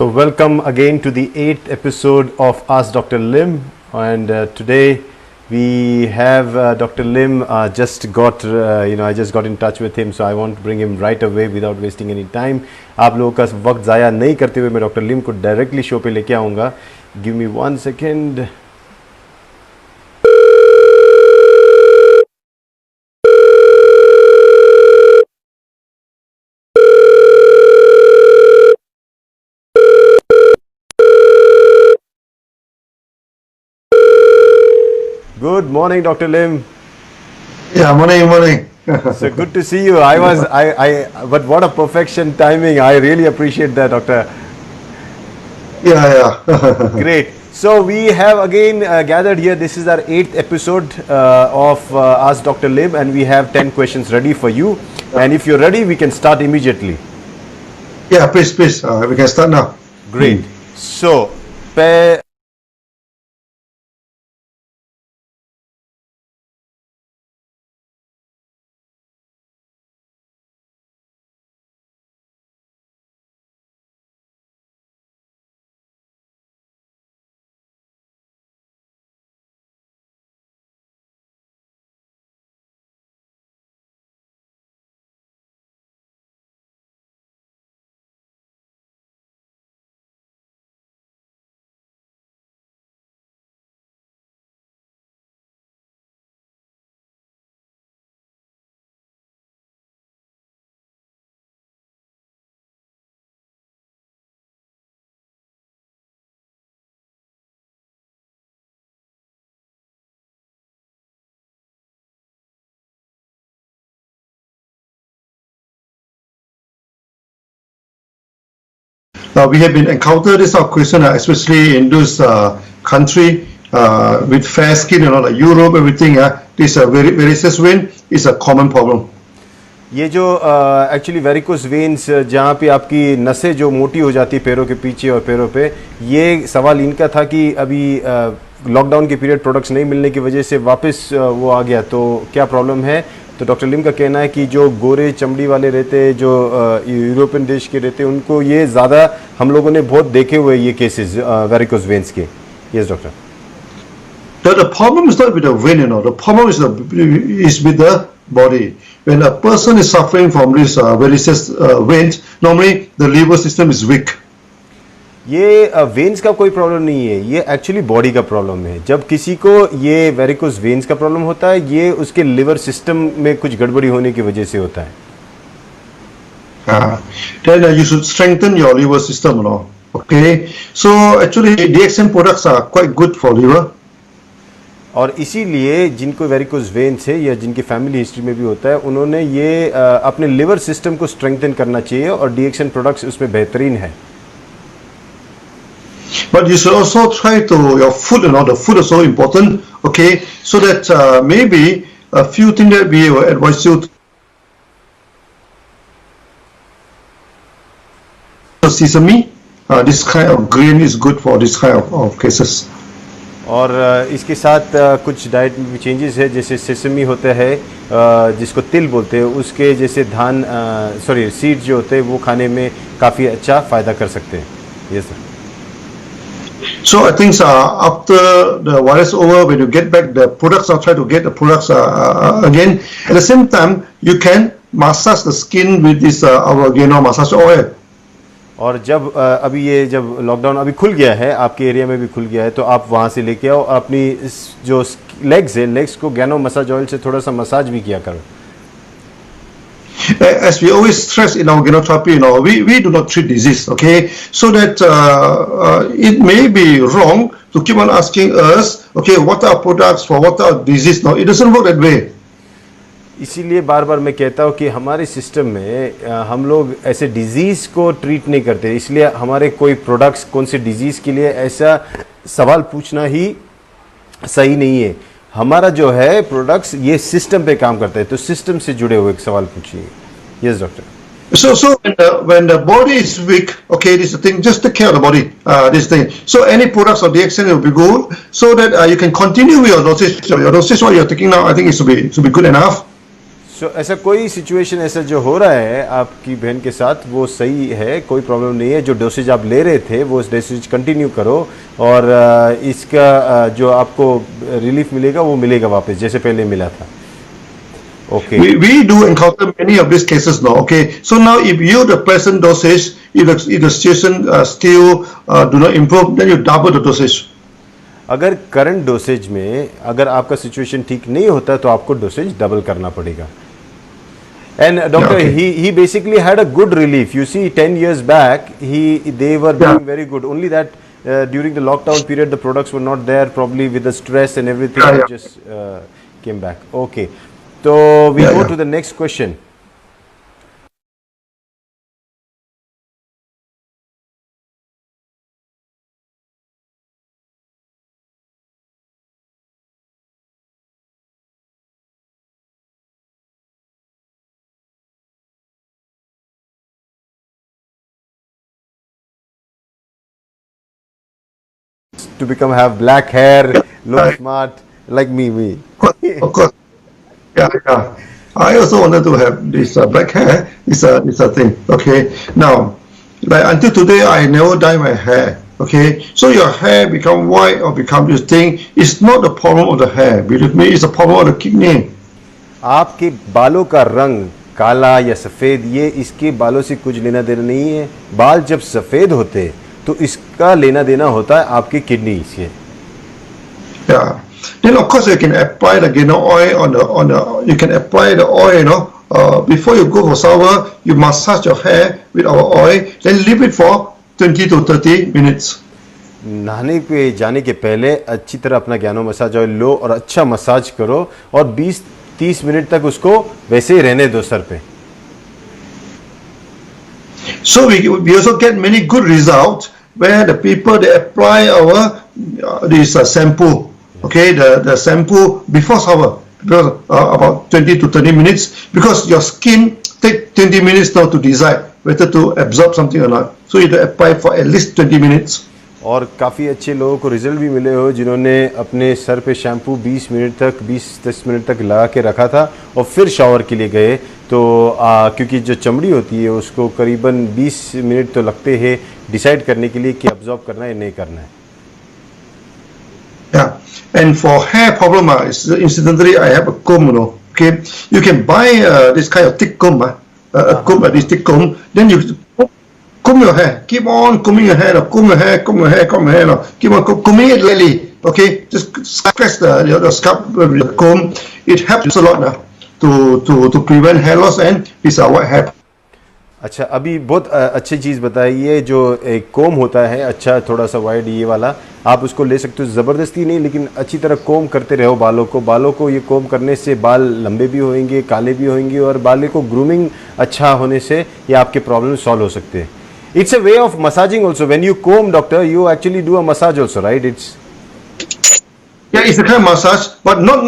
So welcome again to the 8th episode of Ask Dr. Lim, and today we have Dr. Lim just got I just got in touch with him, so I want to bring him right away without wasting any time. आप लोगों का वक्त ज़ाया नहीं करते हुए मैं doctor लिम को डायरेक्टली शो पे लेके आऊँगा. Give me 1 second. Good morning, Dr. Lim. Yeah, morning. So good to see you. But what a perfection timing. I really appreciate that, Doctor. Yeah. Great. So we have again gathered here. This is our 8th episode of Ask Dr. Lim, and we have 10 questions ready for you. And if you're ready, we can start immediately. Yeah, please. We can start now. Great. So, We have been encountered this question, especially in those country with fair skin, like Europe, everything. This varicose vein is a common problem. ये जो actually varicose veins जहाँ पे आपकी नसें जो मोटी हो जाती है पैरों के पीछे और पैरों पे, ये सवाल इनका था कि अभी लॉकडाउन के पीरियड प्रोडक्ट्स नहीं मिलने की वजह से वापस वो आ गया, तो क्या प्रॉब्लम है. तो डॉक्टर लिम का कहना है कि जो गोरे चमड़ी वाले रहते हैं, जो यूरोपियन देश के रहते हैं, उनको ये ज़्यादा हम लोगों ने बहुत देखे हुए ये केसेस वेरिकोस वेन्स के. Yes doctor. The problem is not with the vein, The problem is with the body. When a person is suffering from this varicose veins, normally the liver system is weak. ये veins का कोई problem नहीं है, ये actually body का problem है. जब किसी को ये वेरिकोस वेन्स का प्रॉब्लम होता है, ये उसके लिवर सिस्टम में कुछ गड़बड़ी होने की वजह से होता है. Then you should strengthen your liver system, Okay. So actually, DXM products are quite good for liver. और इसीलिए जिनको वेरिकोस वेन्स है या जिनकी फैमिली हिस्ट्री में भी होता है, उन्होंने ये अपने लिवर सिस्टम को स्ट्रेंथन करना चाहिए, और डीएक्सन प्रोडक्ट्स उसमें बेहतरीन है. But you should also try to your food, The food is so important, okay? So that maybe a few things that we will advise you. Sesame, this kind of grain is good for this kind of cases. और इसके साथ कुछ diet में भी changes है, जैसे sesame होता है जिसको तिल बोलते हैं, उसके जैसे धान सीड जो होते हैं वो खाने में काफ़ी अच्छा फ़ायदा कर सकते हैं. Yes sir. So I think after the virus over, when you get back the products, I'll try to get the products again. At the same time, you can massage the skin with this our massage oil. और जब अभी ये जब lockdown अभी खुल गया है, आपके एरिया में भी खुल गया है, तो आप वहाँ से लेके आओ, अपनी जो लेग्स को गैनो मसाज ऑयल से थोड़ा सा मसाज भी किया करो. As we always stress in our genotherapy, we do not treat disease, okay? So that it may be wrong to keep on asking us, okay, what are products for what are disease? No, it doesn't work that way. इसीलिए बार बार मैं कहता हूँ कि हमारे system में हम लोग ऐसे डिजीज़ को ट्रीट नहीं करते, इसलिए हमारे कोई प्रोडक्ट्स कौन से डिजीज़ के लिए, ऐसा सवाल पूछना ही सही नहीं है. हमारा जो है प्रोडक्ट्स ये सिस्टम पे काम करते हैं, तो सिस्टम से जुड़े हुए एक सवाल पूछिए. Yes doctor. So when the body is weak, okay, this is the thing. Just take care of the body. This thing. So any products of DXN will be good, so that you can continue with your dosage. Your dosage what you're taking now, I think it should be good enough. सो ऐसा कोई situation ऐसा जो हो रहा है आपकी बहन के साथ वो सही है, कोई प्रॉब्लम नहीं है, जो डोसेज आप ले रहे थे वो डोसेज कंटिन्यू करो और इसका जो आपको रिलीफ मिलेगा वो मिलेगा वापस जैसे पहले मिला था. Okay. We do encounter many of these cases now. Okay, so now if you the present dosage, if the situation still do not improve, then you double the dosage. अगर करंट डोसेज में अगर आपका situation ठीक नहीं होता तो आपको dosage double करना पड़ेगा. And doctor, he basically had a good relief. You see, 10 years back, they were doing very good. Only that during the lockdown period, the products were not there. Probably with the stress and everything, it just came back. Okay, so we go to the next question. To have black hair, look smart like me. Of course. Yeah. I also wanted to have this black hair. It's a thing. Okay. Now, like until today, I never dye my hair. Okay. So your hair become white or become this thing. It's not the problem of the hair. Believe me, it's the problem of the kidney. आपके बालों का रंग काला या सफ़ेद ये इसके बालों से कुछ लेना देना नहीं है. बाल जब सफ़ेद होते तो इसका लेना देना होता है आपकी किडनी से. Yeah. Then of course you can apply the Geno oil on the you can apply the oil, you know, before you go for shower, you massage your hair with our oil, then leave it for 20 to 30 minutes. नहाने पे जाने के पहले अच्छी तरह अपना गैनो massage oil लो और अच्छा मसाज करो और 20-30 मिनट तक उसको वैसे ही रहने दो सर पे. So we also get many good results where the people they apply our this shampoo. Okay, the shampoo before shower, about 20 to 30 minutes, because your skin take 20 minutes now to decide whether to absorb something or not. So you have to apply for at least 20 minutes. और काफ़ी अच्छे लोगों को result भी मिले हो जिन्होंने अपने सर पे शैम्पू 20-10 मिनट तक लगा के रखा था और फिर शावर के लिए गए तो क्योंकि जो चमड़ी होती है उसको करीबन 20 मिनट तो लगते हैं डिसाइड करने के लिए कि अब्जॉर्ब करना है या नहीं करना है. Yeah, and for hair problem, incidentally, I have a comb, you know. Okay, you can buy this kind of thick comb, comb, this thick comb. Then you comb your hair. Keep on combing your hair. Comb your hair. Comb your hair. Comb your hair. No. Keep on combing it lightly. Okay, just scratch the scalp with the comb. It helps a lot now to prevent hair loss and this white hair. अच्छा, अभी बहुत अच्छी चीज़ बताइए. जो एक कोम होता है अच्छा थोड़ा सा वाइड ये वाला आप उसको ले सकते हो, ज़बरदस्ती नहीं लेकिन अच्छी तरह कोम करते रहो बालों को ये कोम करने से बाल लंबे भी होंगे, काले भी होंगे और बालों को ग्रूमिंग अच्छा होने से ये आपके प्रॉब्लम सॉल्व हो सकते हैं. It's a way of massaging also. When you come doctor you actually do a massage also, right? Yeah, it's a kind of massage, but not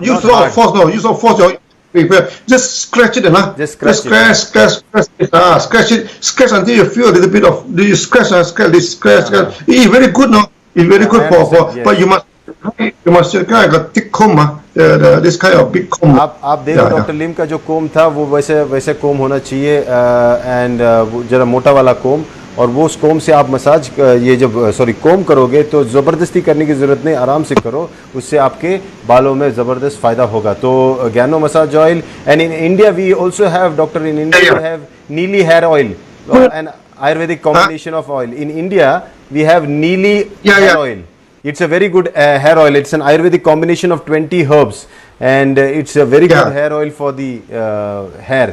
use a lot of force. No, use of force. Just scratch it, huh? Just scratch it. Scratch until you feel a little bit of this scratch. It's very good, no? It's very good for yes. But you must kind of thick comb, this kind of big comb. आप देखो doctor लिम का जो कोम था वो वैसे कोम होना चाहिए and जरा मोटा वाला कोम और वो उस कोम से आप मसाज ये जब कोम करोगे तो ज़बरदस्ती करने की ज़रूरत नहीं, आराम से करो, उससे आपके बालों में ज़बरदस्त फ़ायदा होगा. तो गैनो massage oil and in India we also have doctor in India we have Neeli hair oil and Ayurvedic combination of oil. In India we have Neeli hair oil. It's a very good hair oil. It's an Ayurvedic combination of 20 herbs and it's a very good hair oil for the hair.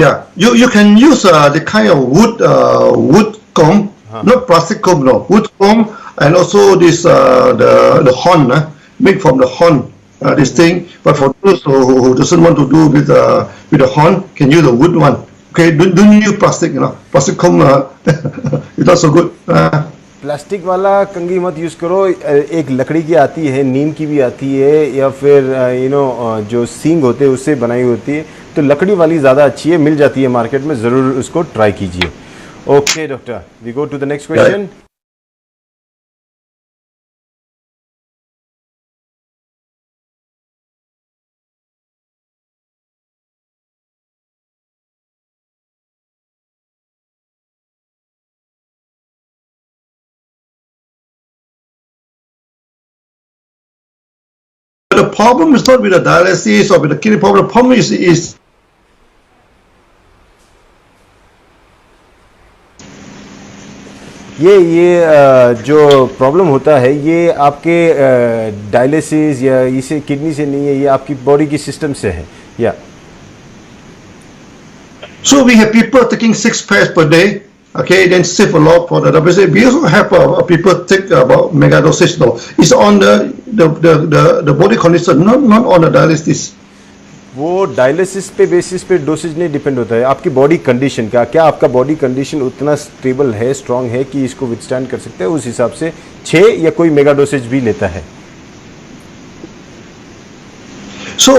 Yeah, you can use the kind of wood comb, not plastic comb, no, wood comb, and also this the horn, made from the horn, this thing. But for those who doesn't want to do with the horn, can use the wood one. Okay, don't use plastic, you know. Plastic comb it's not so good. Plastic वाला कंघी मत use करो. एक लकड़ी की आती है, नीम की भी आती है या फिर जो सींग होते हैं उससे बनाई होती है, तो लकड़ी वाली ज़्यादा अच्छी है, मिल जाती है मार्केट में, ज़रूर उसको ट्राई कीजिए. Okay doctor, we go to the next question. the problem is not with the dialysis or with the kidney problem. The problem is ये जो प्रॉब्लम होता है ये आपके डायलिसिस या इसे किडनी से नहीं है, ये आपकी बॉडी की सिस्टम से है या so we have people taking 6 pairs per day, okay, then save a lot for the WC. We also have people take about mega dosage though. It's on the body condition, not on the dialysis. वो dialysis पे basis पे dosage नहीं depend होता है, आपकी body condition का, क्या आपका बॉडी कंडीशन उतना स्टेबल है, स्ट्रांग है कि इसको विथस्टैंड कर सकते हैं, उस हिसाब से 6 या कोई मेगा डोसेज भी लेता है. So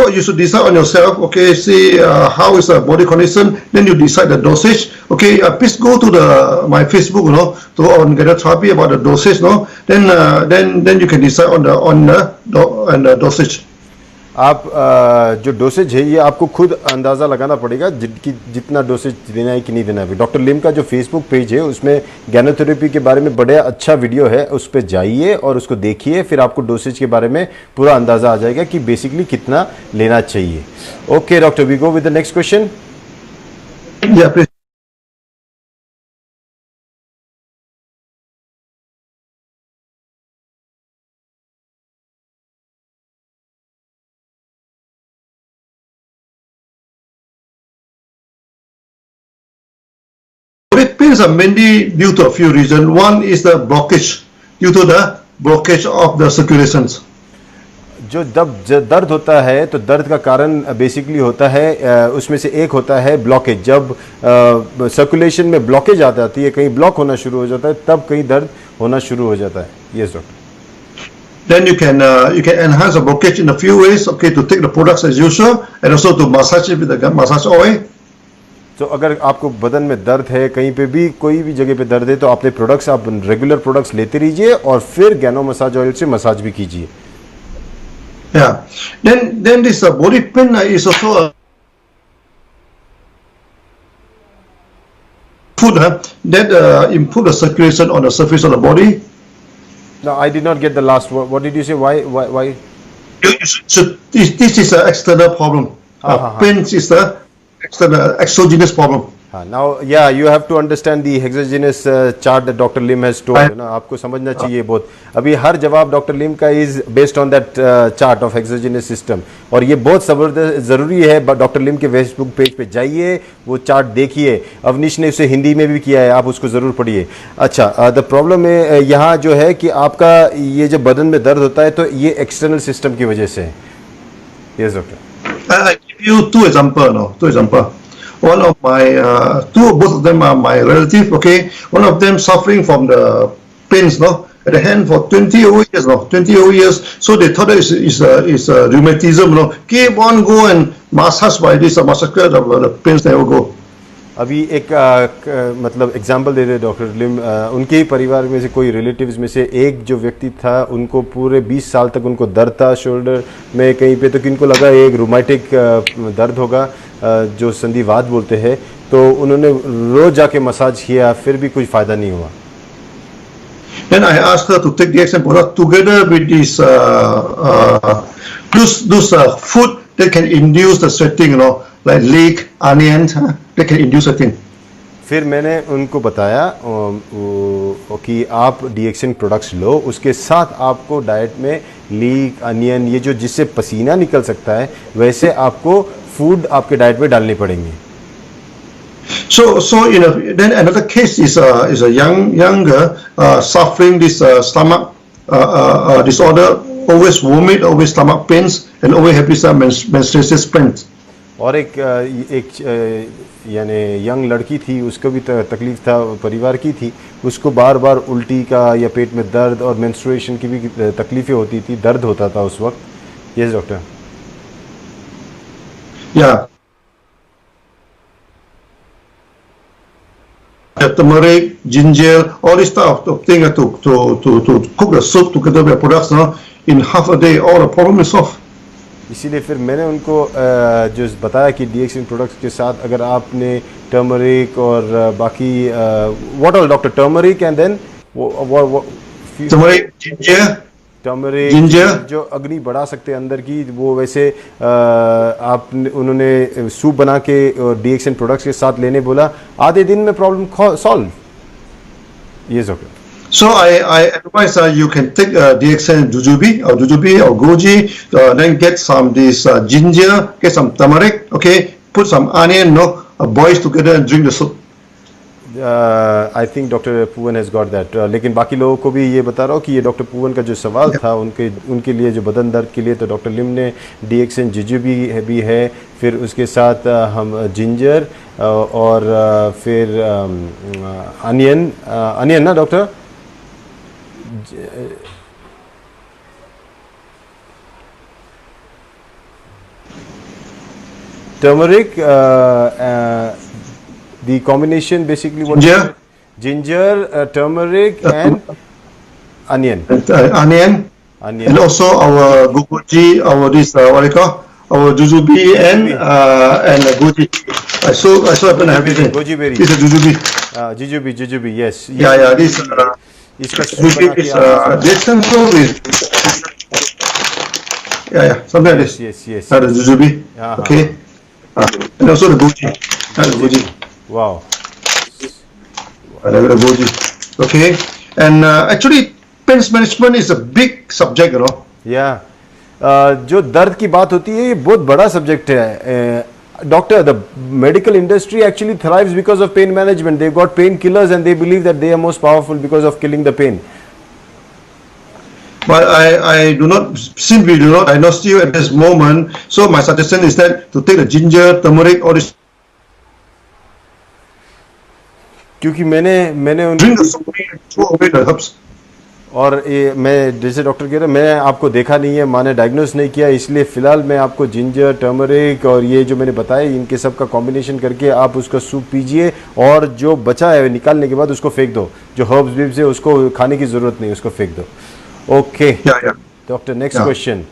you should decide on yourself, okay, see how is the body condition, then you decide the dosage. Okay, please go to my Facebook, to on Get a Therapy about the dosage, then you can decide on the dosage. आप जो dosage है ये आपको खुद अंदाज़ा लगाना पड़ेगा जितना डोसेज देना है कि नहीं देना है. डॉक्टर लिम का जो फेसबुक पेज है उसमें गैनोथेरेपी के बारे में बड़ा अच्छा वीडियो है, उस पर जाइए और उसको देखिए, फिर आपको डोसेज के बारे में पूरा अंदाज़ा आ जाएगा कि बेसिकली कितना लेना चाहिए. Okay doctor, we go with the next question. Pains are mainly due to a few reasons. One is the blockage, due to the blockage of the circulations. जो दर्द होता है तो दर्द का कारण बेसिकली होता है, उसमें से एक होता है ब्लॉकेज. जब सर्कुलेशन में ब्लॉकेज आ जाती है, कहीं ब्लॉक होना शुरू हो जाता है, तब कहीं दर्द होना शुरू हो जाता है. Yes doctor. Then you can enhance the blockage in a few ways. Okay, to take the products as usual and also to massage it with the massage oil. तो अगर आपको बदन में दर्द है, कहीं पे भी कोई भी जगह पे दर्द है, तो अपने प्रोडक्ट्स, आप रेगुलर प्रोडक्ट्स लेते रहिए और फिर गैनो मसाज ऑयल से मसाज भी कीजिए. Yeah. Then this body pain is also a food that improve the circulation on the surface of the body. No, I did not get the last word. What did you say? Why? This is an external problem. Pain is the exogenous problem. Now, yeah, you have to understand the exogenous chart that Dr. Lim has told. ना आपको समझना चाहिए बहुत. अभी हर जवाब doctor लिम का is based on that chart of exogenous system. और ये बहुत ज़रूरी है. डॉक्टर लिम के फेसबुक पेज पे जाइए, वो चार्ट देखिए. अवनीश ने उसे हिंदी में भी किया है, आप उसको ज़रूर पढ़िए. अच्छा, द प्रॉब्लम है यहाँ जो है कि आपका ये जब बदन में दर्द होता है तो ये एक्सटर्नल सिस्टम की वजह से है. Yes doctor. I give you two example. One of my both of them are my relative. Okay, one of them suffering from the pains, at the hand for 20 years. So they thought that it's rheumatism, Keep on go and massage by this massacre, the pains never go. अभी एक मतलब example दे दे doctor लिम. उनके ही परिवार में से कोई relatives में से एक जो व्यक्ति था, उनको पूरे 20 साल तक उनको दर्द था शोल्डर में कहीं पे, तो किनको लगा एक रूमेटिक दर्द होगा जो संधिवात बोलते हैं, तो उन्होंने रोज जाके मसाज किया, फिर भी कोई फ़ायदा नहीं हुआ. Then I asked her to take the action product together with this those food that can induce the sweating, like leek, onion, they can induce sweating. फिर मैंने उनको बताया कि आप डीएक्सिन प्रोडक्ट्स लो, उसके साथ आपको डाइट में लीक, अनियन, ये जो जिससे पसीना निकल सकता है, वैसे आपको फूड आपके डाइट में डालनी पड़ेंगी. So then another case is a younger suffering this stomach disorder, always vomit, always stomach pains, and always have this menstruation pains. और एक यानी यंग लड़की थी, उसको भी तकलीफ था, परिवार की थी, उसको बार बार उल्टी का या पेट में दर्द और मेंस्ट्रुएशन की भी तकलीफें होती थी, दर्द होता था उस वक्त. Yes doctor. Yeah. Turmeric, ginger, all this stuff of thing to cook the soup together with products, in half a day, all the problem is solved. इसीलिए फिर मैंने उनको जो बताया कि डीएक्सिन प्रोडक्ट्स के साथ अगर आपने टर्मरिक और बाकी what all doctor, turmeric and then turmeric, ginger, turmeric Ginger. जो अग्नि बढ़ा सकते हैं अंदर की, वो वैसे उन्होंने सूप बना के डीएक्सएन प्रोडक्ट्स के साथ लेने बोला, आधे दिन में प्रॉब्लम सॉल्व। ये okay. So I advise you can take DXN jujube or goji, then get some this ginger, get some turmeric, okay, put some onion, boil together and drink the soup. I think doctor Poovan has got that. लेकिन बाकी लोगों को भी ये बता रहा हूँ कि ये डॉक्टर पूवन का जो सवाल था उनके लिए जो बदन दर्द के लिए, तो डॉक्टर लिम ने डीएक्सएन जुजुबी भी है, फिर उसके साथ हम जिंजर और फिर अनियन ना doctor, turmeric, the combination basically what ginger, turmeric and onion. Onion and also our goji, our this what do you call, our jujube and goji. I saw happen everything. Goji berry. This is jujube. Jujube, yes. Yeah. This jujube is DXN soup is something like this. Yes. That is jujube. Okay. And also the goji. That is goji. Wow. Okay, and actually pain management is a big subject, you know. Yeah. जो दर्द की बात होती है ये बहुत बड़ा subject है doctor. The medical industry actually thrives because of pain management. They got pain killers and they believe that they are most powerful because of killing the pain. But I do not diagnose you at this moment. So my suggestion is that to take the ginger, turmeric, all this. क्योंकि मैंने drink the soup and throw away the herbs. और ये मैं जैसे doctor कह रहे हैं, मैं आपको देखा नहीं है, माने डायग्नोस नहीं किया, इसलिए फ़िलहाल मैं आपको जिंजर, टर्मरिक और ये जो मैंने बताया इनके सब का कॉम्बिनेशन करके आप उसका सूप पीजिए, और जो बचा है निकालने के बाद उसको फेंक दो, जो हर्ब्स बिब्स है उसको खाने की ज़रूरत नहीं, उसको फेंक दो। Okay doctor, next question.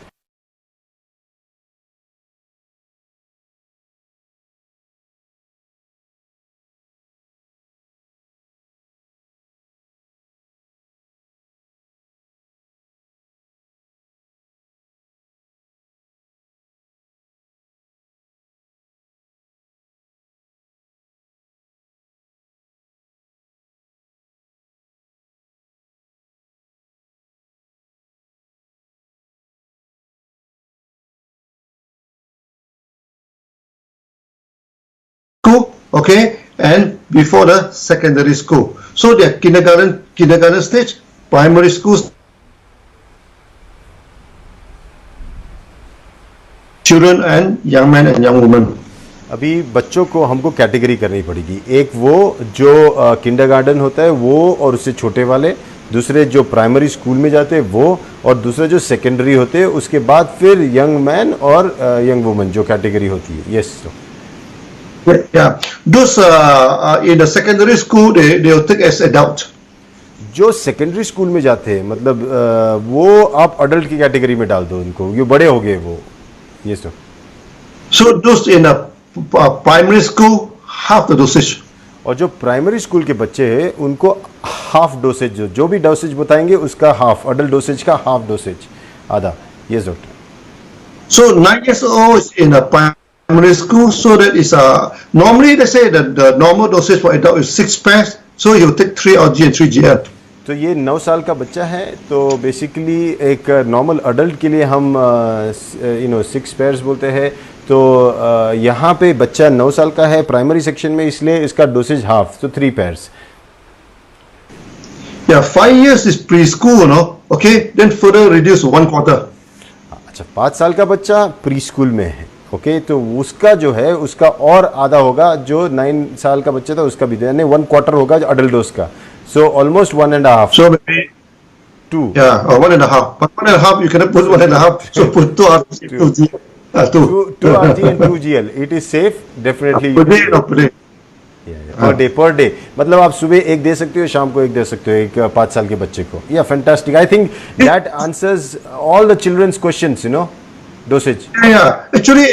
Okay, and before the secondary school. So the kindergarten stage, primary schools, children and young men and young women. अभी बच्चों को हमको कैटेगरी करनी पड़ेगी, एक वो जो किंडरगार्टन होता है वो और उससे छोटे वाले, दूसरे जो प्राइमरी स्कूल में जाते हैं वो, और दूसरे जो सेकेंडरी होते हैं, उसके बाद फिर यंग मैन और यंग वुमेन जो कैटेगरी होती है। Yes Yeah, those in the secondary school they will take as adult. जो सेकेंडरी स्कूल में जाते हैं मतलब वो आप अडल्ट की कैटेगरी में डाल दो उनको, ये बड़े हो गए वो। ये sir. So those in a primary school half the dosage. और जो प्राइमरी स्कूल के बच्चे हैं उनको हाफ डोसेज, जो भी डोसेज बताएंगे उसका हाफ, अडल्ट डोसेज का हाफ डोसेज, आधा। Yes doctor. So 9 years old is in a primary school, so that is normally they say that the normal dosage for adult is 6 pairs, so you take 3 RG and 3 GL. तो ये 9 साल का बच्चा है, तो basically एक normal adult के लिए हम 6 पेयर्स बोलते हैं। तो यहाँ पे बच्चा 9 साल का है प्राइमरी सेक्शन में, इसलिए इसका डोसेज हाफ, तो 3 pairs. Yeah, 5 years is preschool, no? Okay, then further reduce 1/4. अच्छा, 5 साल का बच्चा प्री स्कूल में है, ओके, तो उसका जो है उसका और आधा होगा, जो 9 साल का बच्चा था उसका भी, यानी 1/4 होगा अडल्ट डोज का, so almost 1.5। So maybe 2. Yeah, or 1.5. But 1.5 you cannot put 1.5, so put 2 RG, 2 GL. 2 RG and 2 GL. It is safe, definitely. Per day, no, per day. Per day मतलब आप सुबह एक दे सकते हो, शाम को एक दे सकते हो, एक 5 साल के बच्चे को। या fantastic, I think that answers all the children's questions, dosage. Yeah. Actually,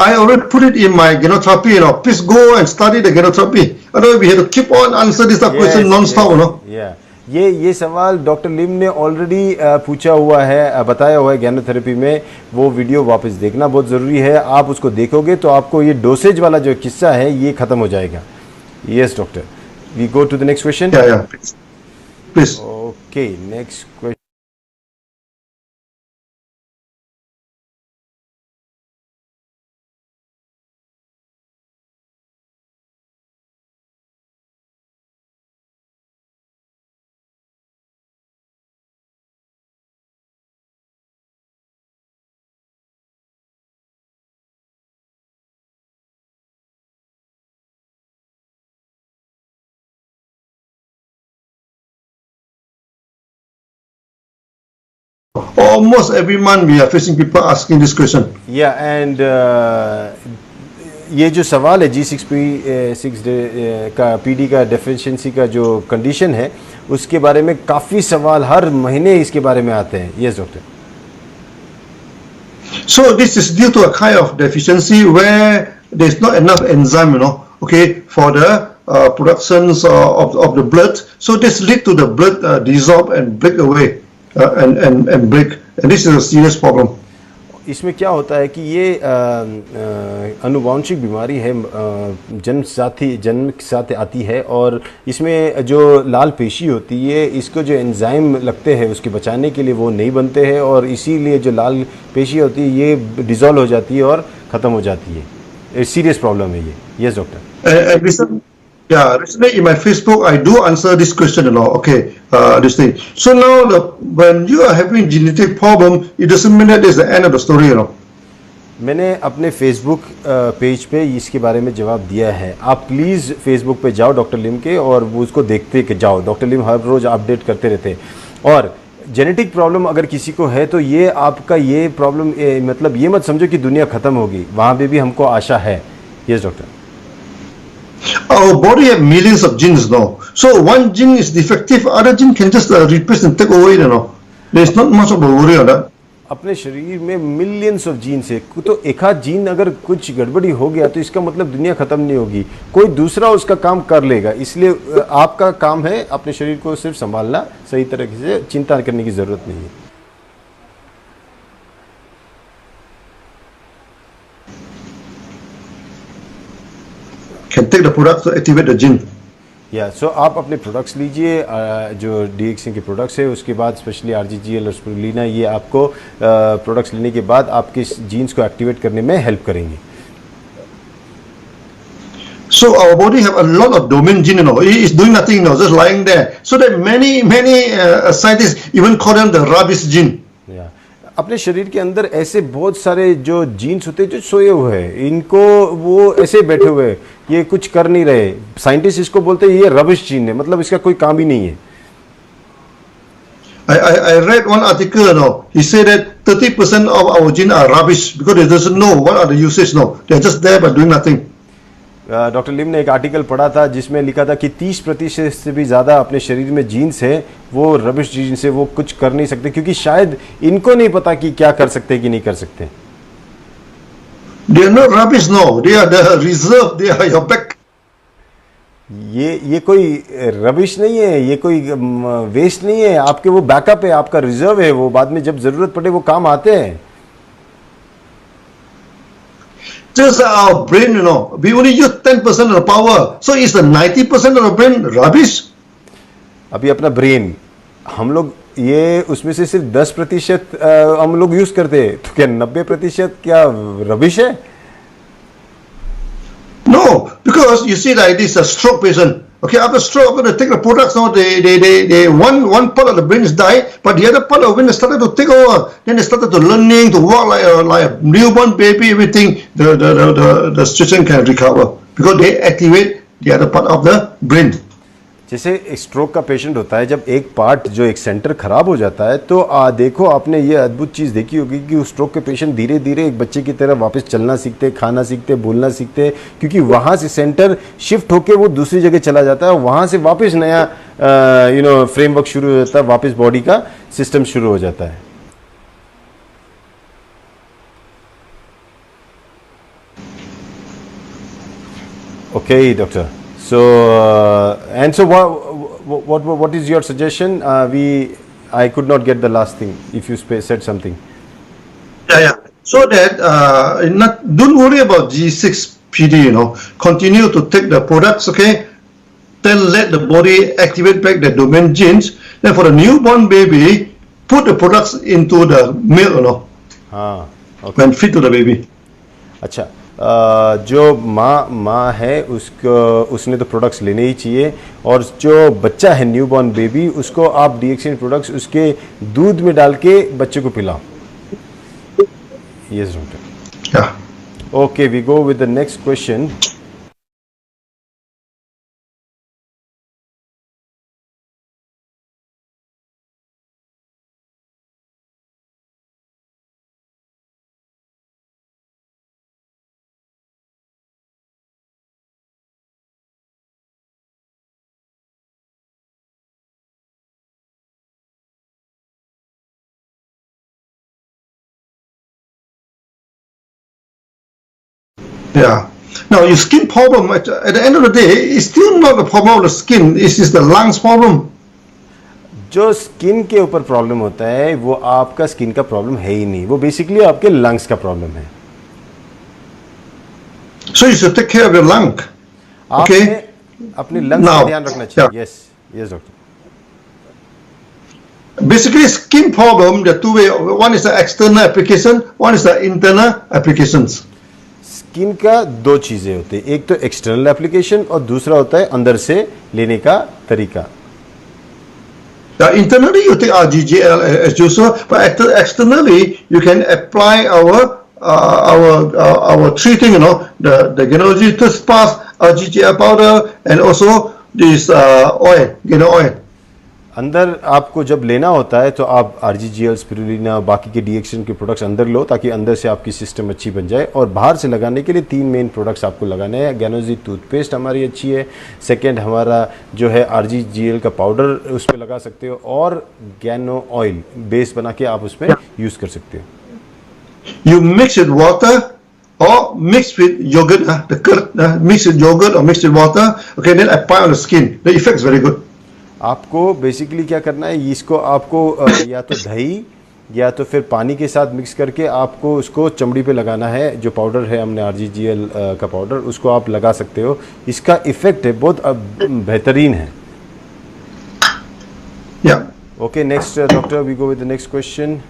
I already put it in my genotherapy. Please go and study the genotherapy. Otherwise, we have to keep on answer this question non-stop. Yeah. ये सवाल doctor Lim ने already पूछा हुआ है, बताया हुआ है ज्ञानोथेरेपी में। वो वीडियो वापस देखना बहुत ज़रूरी है। आप उसको देखोगे तो आपको ये डोसेज वाला जो किस्सा है ये ख़त्म हो जाएगा। Yes doctor, we go to the next question. Yeah, please. Okay, next question. Almost every month we are facing people asking this question. या एंड ये जो सवाल है G6P6 का PD का डेफिशिएंसी का जो कंडीशन है उसके बारे में काफ़ी सवाल हर महीने इसके बारे में आते हैं। Yes doctor. So this is due to a kind of deficiency where there's not enough enzyme, okay, for the productions of the blood. So this lead to the blood dissolve and break away and break. And this is a serious problem. इसमें क्या होता है कि ये अनुवांशिक बीमारी है, जन्म के साथ आती है, और इसमें जो लाल पेशी होती है इसको जो एंजाइम लगते हैं उसके बचाने के लिए वो नहीं बनते हैं, और इसीलिए जो लाल पेशी होती है ये डिज़ोल्व हो जाती है और ख़त्म हो जाती है। सीरियस प्रॉब्लम है ये। Yes doctor. Recently in my Facebook, I do answer this question a lot. Okay, this thing. So now, when you are having genetic problem, it doesn't mean that is the end of the story, मैंने अपने Facebook page पे इसके बारे में जवाब दिया है। आप प्लीज़ फेसबुक पे जाओ डॉक्टर लिम के, और वो उसको देखते के जाओ। डॉक्टर लिम हर रोज़ अपडेट करते रहते हैं। और जेनेटिक प्रॉब्लम अगर किसी को है तो ये आपका ये प्रॉब्लम मतलब ये मत समझो कि दुनिया ख़त्म होगी, वहाँ पे भी हमको आशा है। Yes doctor. Our body have millions of genes now. So one gene is defective, other gene can just replace and take away, There's not much of a worry on that. अपने शरीर में मिलियंस ऑफ जीन्स है, तो एक आध gene अगर कुछ गड़बड़ी हो गया तो इसका मतलब दुनिया ख़त्म नहीं होगी, कोई दूसरा उसका काम कर लेगा। इसलिए आपका काम है अपने शरीर को सिर्फ संभालना, सही तरीके से चिंता करने की ज़रूरत नहीं है। Can take the product to activate the gene. सो आप अपने प्रोडक्ट्स लीजिए, जो DXN के प्रोडक्ट्स है, उसके बाद स्पेशली RGGL और स्पिरुलिना, ये आपको प्रोडक्ट्स लेने के बाद आपके जीन्स को एक्टिवेट करने में हेल्प करेंगे। So our body have a lot of domain gene, It is doing nothing, just lying there. So that many scientists even call them the rubbish gene. अपने शरीर के अंदर ऐसे बहुत सारे जो जीन्स होते हैं जो सोए हुए हैं, इनको वो ऐसे बैठे हुए हैं, ये कुछ कर नहीं रहे। साइंटिस्ट इसको बोलते हैं ये रबिश जीन है, मतलब इसका कोई काम ही नहीं है। I read one article, he said that 30% of our genes are rubbish because they doesn't know what are the usage, They're just there but doing nothing. Doctor Lim ने एक आर्टिकल पढ़ा था जिसमें लिखा था कि 30% से भी ज़्यादा अपने शरीर में जीन्स है वो रबिश जीन्स है, वो कुछ कर नहीं सकते, क्योंकि शायद इनको नहीं पता कि क्या कर सकते कि नहीं कर सकते। They are not rubbish, they are the reserve, they are your back. ये कोई रबिश नहीं है, ये कोई वेस्ट नहीं है, आपके वो बैकअप है, आपका रिजर्व है, वो बाद में जब ज़रूरत पड़े वो काम आते हैं। Just our brain, we only use 10% of the power. So is the 90% of the brain rubbish? अभी अपना ब्रेन हम लोग ये उसमें से सिर्फ 10% हम लोग यूज करते हैं, तो क्या 90% क्या रबिश है? No, because you see like this, a stroke patient. Okay, after stroke, after they take the products, they one part of the brain is die, but the other part of the brain started to take over. Then they started to learning to walk like a newborn baby. Everything the situation can recover because they activate the other part of the brain. जैसे stroke का patient होता है, जब एक part जो एक centre खराब हो जाता है तो देखो आपने ये अद्भुत चीज़ देखी होगी कि उस स्ट्रोक के पेशेंट धीरे धीरे एक बच्चे की तरह वापस चलना सीखते, खाना सीखते, बोलना सीखते, क्योंकि वहाँ से सेंटर शिफ्ट होके वो दूसरी जगह चला जाता है और वहाँ से वापस नया फ्रेमवर्क शुरू हो जाता है, वापस बॉडी का सिस्टम शुरू हो जाता है। Okay doctor, so and so what is your suggestion? I could not get the last thing. If you said something. Yeah. So that don't worry about G6 PD. Continue to take the products. Okay. Then let the body activate back the domain genes. Then for the newborn baby, put the products into the milk. Okay. And feed to the baby. अच्छा, जो माँ है उसने तो products लेने ही चाहिए, और जो बच्चा है न्यूबॉर्न बेबी उसको आप डीएक्सिन प्रोडक्ट्स उसके दूध में डाल के बच्चे को पिलाओ. Yes doctor. Okay, we go with the next question. Yeah. Now, your skin problem, at the end of the day, is still not the problem of the skin. It's just the lungs problem. जो skin के ऊपर problem होता है वो आपका skin का problem है ही नहीं, वो बेसिकली आपके लंग्स का प्रॉब्लम है. So you should take care of your lung. Okay. अपने लंग्स का ध्यान रखना चाहिए. Yes doctor. Basically, skin problem, the two way. One is the external application, one is the internal applications. Skin का दो चीजें होती है, एक तो एक्सटर्नल एप्लीकेशन और दूसरा होता है अंदर से लेने का तरीका. Internally, you take RGGL as usual, but externally, you can apply our treating, the Genology toothpaste, RGGL powder, and also this oil, oil. अंदर आपको जब लेना होता है तो आप आरजीजीएल, स्पिरुलिना, बाकी के डीएक्सिन के प्रोडक्ट्स अंदर लो ताकि अंदर से आपकी सिस्टम अच्छी बन जाए. और बाहर से लगाने के लिए 3 मेन प्रोडक्ट्स आपको लगाने हैं. गैनोजी टूथपेस्ट हमारी अच्छी है, सेकंड हमारा जो है आरजीजीएल का पाउडर उस पर लगा सकते हो, और गैनो ऑयल बेस बना के आप उसमें यूज कर सकते हो. You mix with water or mix with yogurt, mix with yogurt or mix with water. Okay, then apply on the skin. The effect is very good. आपको बेसिकली क्या करना है, इसको आपको या तो दही या तो फिर पानी के साथ मिक्स करके आपको उसको चमड़ी पे लगाना है. जो पाउडर है हमने आरजीजीएल का पाउडर, उसको आप लगा सकते हो. इसका इफेक्ट है बहुत बेहतरीन है. Okay, next doctor, we go with the next question.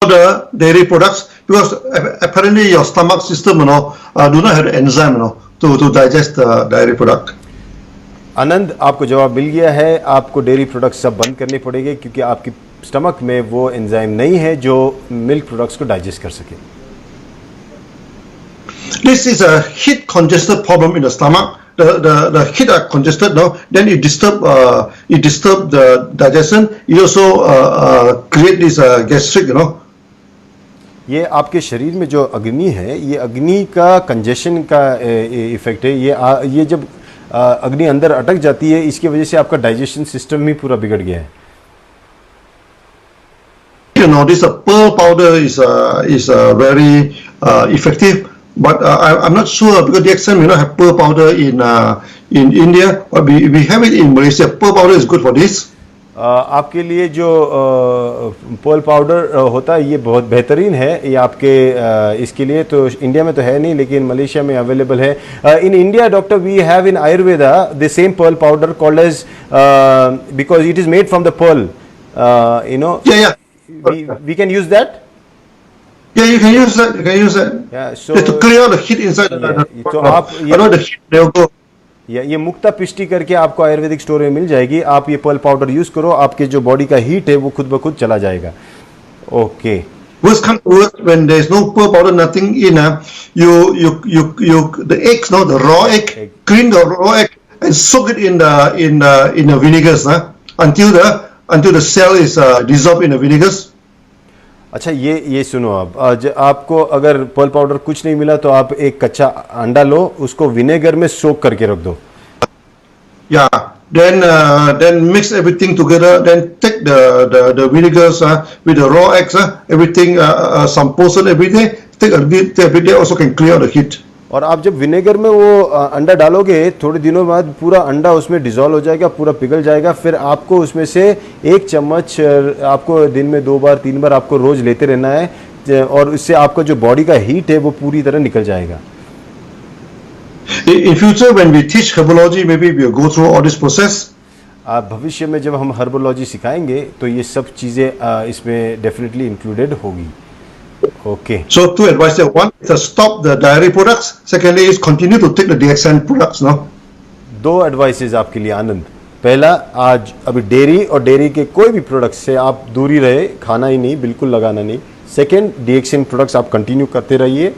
The dairy products, because apparently your stomach system do not have the enzyme to digest the dairy product. आनंद, आपको जवाब मिल गया है. आपको डेयरी प्रोडक्ट्स सब बंद करने पड़ेंगे क्योंकि आपकी स्टमक में वो एंजाइम नहीं है जो मिल्क प्रोडक्ट्स को डाइजेस्ट कर सके. This is a heat congested problem in the stomach. The heat are congested now, then it disturb the digestion. It also create this gastric, ये आपके शरीर में जो अग्नि है, ये अग्नि का कंजेशन का इफेक्ट है. ये जब अग्नि अंदर अटक जाती है, इसकी वजह से आपका डाइजेशन सिस्टम ही पूरा बिगड़ गया है. This pearl powder is very effective, but I'm not sure because DXM have pearl powder in India, but we have it in Malaysia. Pearl powder is good for this. आपके लिए जो Perl powder होता है ये बहुत बेहतरीन है. ये आपके इसके लिए तो इंडिया में तो है नहीं, लेकिन मलेशिया में अवेलेबल है. In India doctor, we have in Ayurveda the same pearl powder called as, because it is made from the pearl, Yeah. we can use that. Yeah, you can use that. You can use that. Yeah, so Just to clear the heat inside yeah, the तो product. आप Otherwise the heat will go. ये मुक्ता पिष्टी करके आपको Ayurvedic store में मिल जाएगी। आप ये Perl powder use करो, आपके जो बॉडी का हीट है वो खुद ब खुद चला जाएगा। Okay Worst come to worst, when there's no pearl powder, nothing in, the eggs, no, the raw egg, Egg. clean the raw egg and soak it in the vinegars, until the cell is dissolved in the vinegars. अच्छा, ये सुनो, आप आज आपको अगर Perl powder कुछ नहीं मिला तो आप एक कच्चा अंडा लो, उसको विनेगर में सोक करके रख दो। Yeah. Then mix everything together. Then take the vinegars with the raw eggs, everything, some portion every day. Take a bit every day. Also can clear the heat. और आप जब विनेगर में वो अंडा डालोगे, थोड़े दिनों बाद पूरा अंडा उसमें डिसॉल्व हो जाएगा, पूरा पिघल जाएगा। फिर आपको उसमें से 1 चम्मच आपको दिन में 2 बार 3 बार आपको रोज लेते रहना है, और इससे आपका जो बॉडी का हीट है वो पूरी तरह निकल जाएगा। In future, when we teach herbology, maybe we'll go through all this process. आप भविष्य में जब हम हर्बोलॉजी सिखाएंगे तो ये सब चीज़ें इसमें डेफिनेटली इंक्लूडेड होगी। Okay So two advice there. One is stop the dairy products. Secondly is continue to take the DXN products. No. 2 advices आपके लिए आनंद। पहला, आज अभी डेयरी और डेयरी के कोई भी प्रोडक्ट्स से आप दूरी रहे, खाना ही नहीं, बिल्कुल लगाना नहीं। सेकेंड, DXN प्रोडक्ट्स आप कंटिन्यू करते रहिए।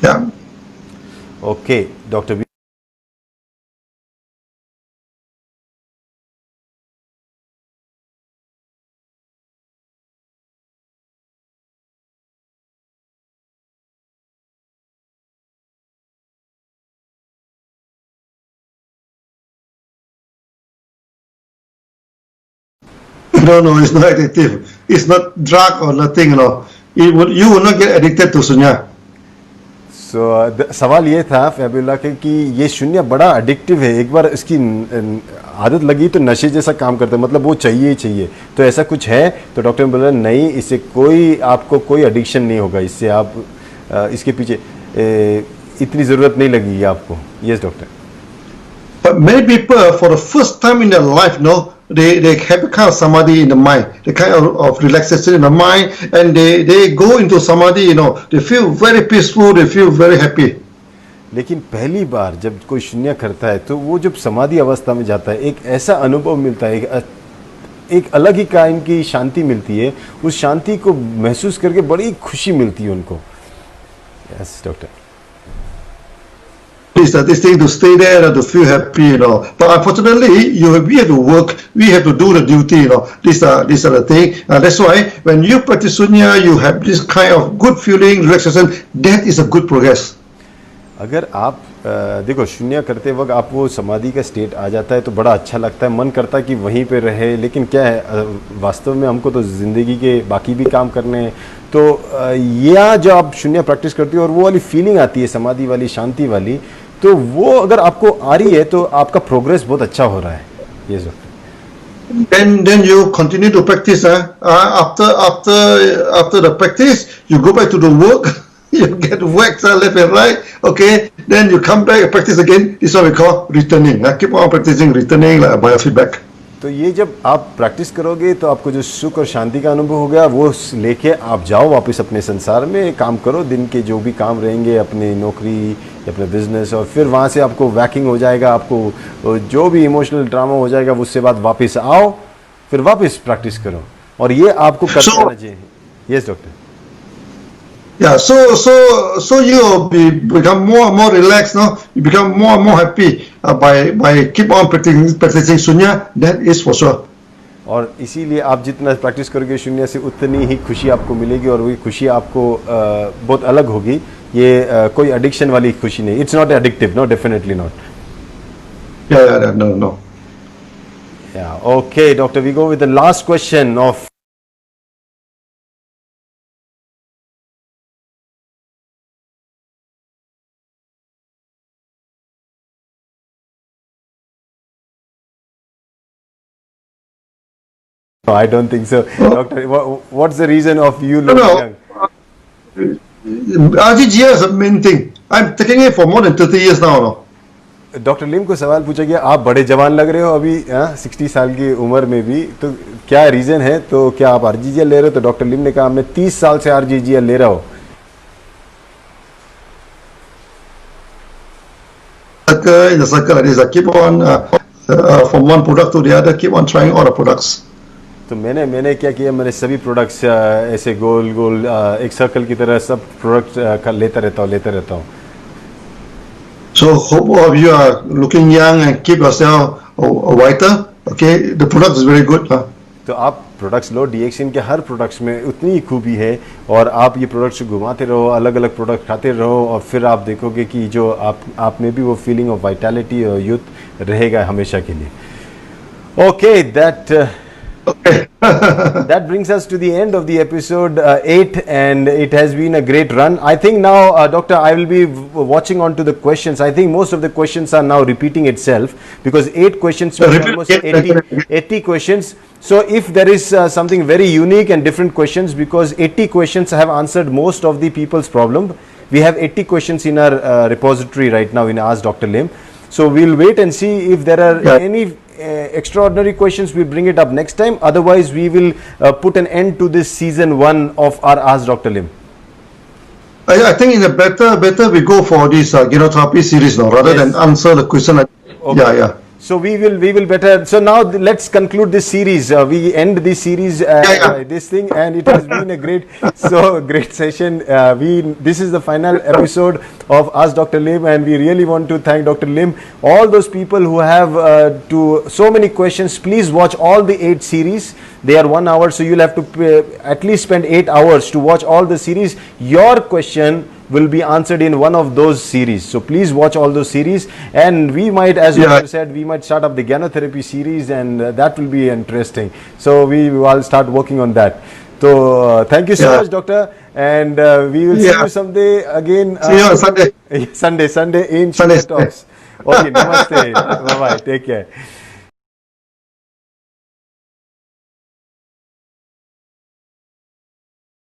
Yeah. Okay doctor No, it's not addictive. It's not drug or nothing. You will not get addicted to sunya. सवाल ये था फैबुला के कि ये शून्य बड़ा एडिक्टिव है, एक बार इसकी आदत लगी तो नशे जैसा काम करता है, मतलब वो चाहिए ही चाहिए। तो ऐसा कुछ है? तो डॉक्टर ने बोला नहीं, इससे आपको कोई एडिक्शन नहीं होगा, इससे आप इसके पीछे इतनी ज़रूरत नहीं लगेगी आपको। Yes doctor. But many people, for the first time in their life, they have a kind of samadhi in the mind, the kind of relaxation in the mind, and they go into samadhi. They feel very peaceful, they feel very happy. लेकिन पहली बार जब कोई शून्य करता है तो वो जब समाधि अवस्था में जाता है, एक ऐसा अनुभव मिलता है, एक अलग ही काइंड की शांति मिलती है। उस शांति को महसूस करके बड़ी खुशी मिलती है उनको। Yes doctor. This thing to stay there, to feel happy, But unfortunately, we have to work, we have to do the duty, These are the thing. That's why when you practice sunya, you have this kind of good feeling, relaxation. That is a good progress. अगर आप देखो, शून्य करते वक्त आप वो समाधि का स्टेट आ जाता है तो बड़ा अच्छा लगता है, मन करता है कि वहीं पे रहे। लेकिन क्या है, वास्तव में हमको तो ज़िंदगी के बाकी भी काम करने हैं। तो यह जो आप शून्य प्रैक्टिस करती हो और वो वाली फीलिंग आती है समाधि वाली, शांति वाली, तो वो अगर आपको आ रही है तो आपका प्रोग्रेस बहुत अच्छा हो रहा है। ये जो Then you continue to practice. After the practice, you go back to the work. You get whacked left and right. Okay, then you come back and practice again. This is what we call returning. Keep on practicing, returning like biofeedback. तो ये जब आप practice करोगे तो आपको जो सुख और शांति का अनुभव हो गया, वो लेके आप जाओ वापस अपने संसार में, काम करो, दिन के जो भी काम रहेंगे, अपनी नौकरी, अपने बिजनेस, और फिर वहाँ से आपको वैकिंग हो जाएगा, आपको जो भी इमोशनल ड्रामा हो जाएगा उससे बाद वापस आओ, फिर वापस प्रैक्टिस करो, और ये आपको करना रहना चाहिए। Yes doctor. Yeah, so you become more and more relaxed, You become more and more happy by keep on practicing sunya. That is for sure. और इसीलिए आप जितना प्रैक्टिस करोगे शून्य से, उतनी ही खुशी आपको मिलेगी, और वही खुशी आपको बहुत अलग होगी। ये कोई एडिक्शन वाली खुशी नहीं। It's not addictive, no, definitely not. No. Yeah, okay, doctor, we go with the last question of No, I don't think so. Doctor, what's the reason of you looking young? RGGR is the main thing. I'm taking it for more than 30 years now. Doctor लिम को सवाल पूछा गया, आप बड़े जवान लग रहे हो अभी, 60 साल की उम्र में भी, तो क्या रीजन है? तो क्या आप RGGL ले रहे हो? तो डॉक्टर लिम ने कहा मैं 30 साल से RGGL ले रहा हूँ. In the circle like this, I keep on from one product to the other, keep on trying all the products. तो मैंने क्या किया, मैंने सभी प्रोडक्ट्स ऐसे गोल गोल एक सर्कल की तरह सब प्रोडक्ट लेता रहता हूँ. So hope all of you are looking young and keep yourself whiter. Okay, the product is very good. तो आप प्रोडक्ट्स लो, DXN के हर प्रोडक्ट्स में उतनी ही खूबी है, और आप ये प्रोडक्ट्स घुमाते रहो, अलग अलग प्रोडक्ट खाते रहो, और फिर आप देखोगे कि जो आप में भी वो फीलिंग ऑफ वाइटैलिटी और यूथ रहेगा हमेशा के लिए. Okay, that brings us to the end of the episode 8, and it has been a great run. I think now, Doctor, I will be watching on to the questions. I think most of the questions are now repeating itself, because 8 questions means almost 80 questions. So if there is something very unique and different questions, because 80 questions have answered most of the people's problem. We have 80 questions in our repository right now in Ask Dr. Lim. So we'll wait and see if there are any extraordinary questions. We'll bring it up next time. Otherwise, we will put an end to this season 1 of our Ask Dr. Lim. I think in a better we go for this genotherapy series now, rather than answer the question. Okay. Yeah. So we will better. So now let's conclude this series. We end this series, this thing, and it has been a great session. This is the final episode of Ask Dr. Lim, and we really want to thank Dr. Lim. All those people who have so many questions, please watch all the 8 series. They are 1 hour, so you'll have to at least spend 8 hours to watch all the series. Your question will be answered in one of those series. So please watch all those series, and we might, as you said, we might start up the Gyanotherapy series, and that will be interesting. So we will start working on that. So thank you so much, Doctor, and we will see you someday again. See you on Sunday. Sunday in Sunday Talks. Okay, namaste. Bye bye. Take care.